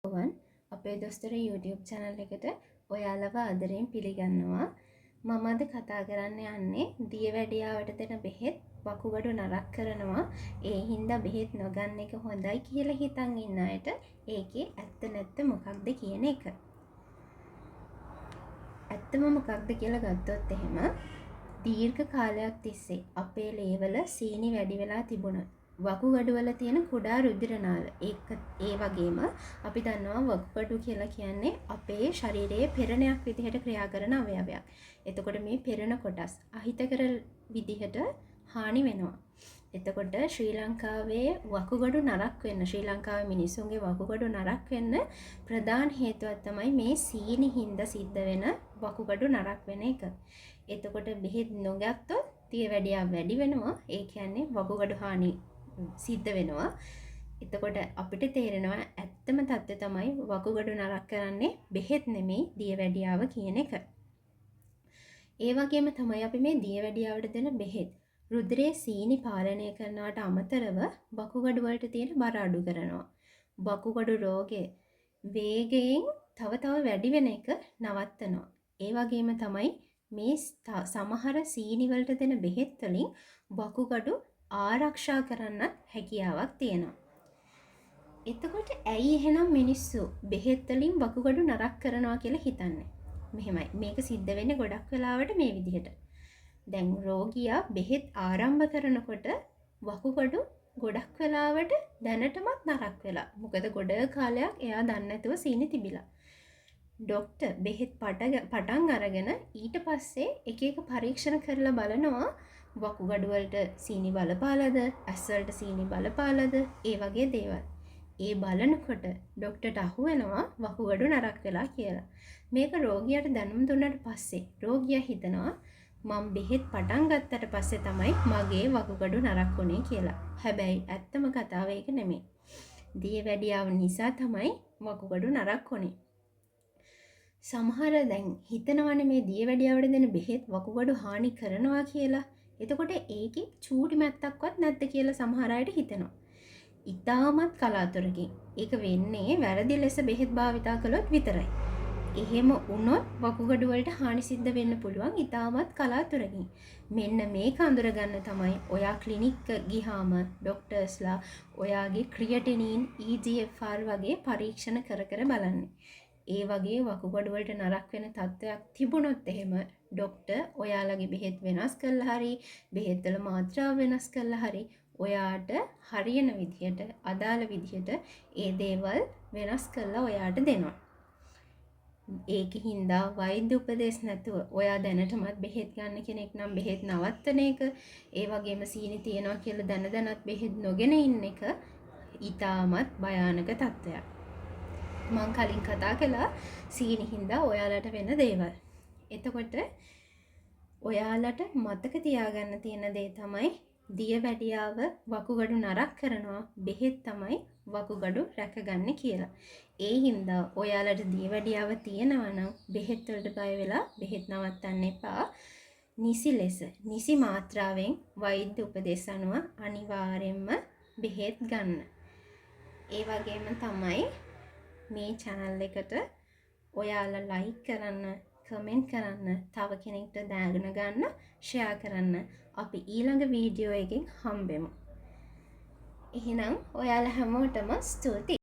වන් අපේ දොස්තර YouTube channel එකට ඔයාලව ආදරයෙන් පිළිගන්නවා. මම අද කතා කරන්න යන්නේ දියවැඩියාවට දෙන බෙහෙත් වකුගඩු නරක් කරනවා. ඒ හින්දා බෙහෙත් නොගන්න එක හොඳයි කියලා හිතන් ඉන්න අයට ඒකේ ඇත්ත නැත්ත මොකක්ද කියන එක. ඇත්තම මොකක්ද කියලා ගත්තොත් එහෙම දීර්ඝ කාලයක් තිස්සේ අපේ ලේවල සීනි වැඩි වෙලා තිබුණා. වකුගඩු වල තියෙන කුඩා රුධිර නාල ඒ වගේම අපි දන්නවා වකුගඩු කියලා කියන්නේ අපේ ශරීරයේ පෙරණයක් විදිහට ක්‍රියා කරන අවයවයක්. එතකොට මේ පෙරණ කොටස් අහිතකර විදිහට හානි වෙනවා. එතකොට ශ්‍රී ලංකාවේ වකුගඩු නරක් වෙන්න ශ්‍රී ලංකාවේ මිනිසුන්ගේ වකුගඩු නරක් වෙන්න ප්‍රධාන හේතුවක් තමයි මේ සීනි හින්දා සිද්ධ වෙන වකුගඩු නරක් වෙන එක. එතකොට බෙහෙත් නොගත්තොත් දියවැඩියාව වැඩි වෙනවා. ඒ කියන්නේ වකුගඩු හානි සිද්ධ වෙනවා. එතකොට අපිට තේරෙනවා ඇත්තම தත්ත්වය තමයි වකුගඩු නරක් කරන්නේ බෙහෙත් නෙමෙයි දියවැඩියාව කියන එක. ඒ වගේම තමයි අපි මේ දියවැඩියාවට දෙන බෙහෙත් රුධිරයේ සීනි පාලනය කරනවට අමතරව වකුගඩු වලට තියෙන බර අඩු කරනවා. වකුගඩු රෝගය වේගයෙන් තව වැඩි වෙන එක නවත්තනවා. ඒ වගේම තමයි මේ සමහර සීනි වලට දෙන බෙහෙත් වලින් වකුගඩු ආරක්ෂා කරන්නත් හැකියාවක් තියෙනවා. එතකොට ඇයි එහෙනම් මිනිස්සු බෙහෙත් වලින් වකුගඩු නරක් කරනවා කියලා හිතන්නේ? මෙහෙමයි. මේක සිද්ධ වෙන්නේ ගොඩක් වෙලාවට මේ විදිහට. දැන් රෝගියා බෙහෙත් ආරම්භ කරනකොට වකුගඩු ගොඩක් වෙලාවට දැනටමත් නරක් වෙලා. මොකද ගොඩ කාලයක් එයා දන්නේ නැතුව සීනි තිබිලා. ડોක්ටර් බෙහෙත් පටන් අරගෙන ඊට පස්සේ එක එක පරීක්ෂණ කරලා බලනවා වකුගඩු වලට සීනි බලපාලාද, ඇස් වලට සීනි බලපාලාද, ඒ වගේ දේවල්. ඒ බලනකොට ડોක්ටර්ට අහු වෙනවා වකුගඩු නරක් වෙලා කියලා. මේක රෝගියාට දැනුම් දුන්නාට පස්සේ රෝගියා හිතනවා මම බෙහෙත් පටන් ගත්තට පස්සේ තමයි මගේ වකුගඩු නරක් වුනේ කියලා. හැබැයි ඇත්තම කතාව ඒක නෙමෙයි. දියවැඩියාව නිසා තමයි වකුගඩු නරක් වුනේ. සමහර දැන් හිතනවනේ මේ දියවැඩියාවට දෙන බෙහෙත් වකුගඩු හානි කරනවා කියලා. එතකොට ඒකේ චූටි මැත්තක්වත් නැද්ද කියලා සමහර අයට හිතෙනවා. ඉතාමත් කලාතුරකින් ඒක වෙන්නේ වැරදි ලෙස බෙහෙත් භාවිතා කළොත් විතරයි. එහෙම වුණොත් වකුගඩු වලට හානි සිද්ධ වෙන්න පුළුවන් ඉතාමත් කලාතුරකින්. මෙන්න මේක අඳුරගන්න තමයි ඔයා ක්ලිනික් ගිහාම ડોක්ටර්ස්ලා ඔයාගේ ක්‍රියටිනින් EGFR වගේ පරීක්ෂණ කර බලන්නේ. ඒ වගේ වකුගඩු වලට නරක් වෙන තත්ත්වයක් තිබුණොත් එහෙම ડોක්ටර් ඔයාලගේ බෙහෙත් වෙනස් කළා හරි බෙහෙත් වල මාත්‍රාව වෙනස් කළා හරි ඔයාට හරියන විදිහට අදාළ විදිහට ඒ දේවල් වෙනස් කරලා ඔයාට දෙනවා. ඒකින්ද වෛද්‍ය උපදෙස් නැතුව ඔයා දැනටමත් බෙහෙත් ගන්න කෙනෙක් නම් බෙහෙත් නවත්තන එක, ඒ වගේම සීනි තියනවා කියලා දැනත් බෙහෙත් නොගෙන ඉන්න එක ඊටමත් භයානක තත්ත්වයක්. මම කලින් කතා කළා සීනි හින්දා ඔයාලට වෙන දේවල්. එතකොට ඔයාලට මතක තියාගන්න තියෙන දේ තමයි දියවැඩියාව වකුගඩු නරක් කරනවා බෙහෙත් තමයි වකුගඩු රැකගන්නේ කියලා. ඒ හින්දා ඔයාලට දියවැඩියාව තියෙනවා නම් බෙහෙත් වලට බය වෙලා බෙහෙත් නවත්තන්න එපා. නිසි ලෙස නිසි මාත්‍රාවෙන් වෛද්‍ය උපදෙස් අනුව අනිවාර්යයෙන්ම බෙහෙත් ගන්න. ඒ වගේම තමයි මේ channel එකට ඔයාලා like කරන්න, comment කරන්න, තව කෙනෙක්ට දාගෙන ගන්න, share කරන්න. අපි ඊළඟ වීඩියෝ එකකින් හම්බෙමු. එහෙනම් ඔයාලා හැමෝටම ස්තුතියි.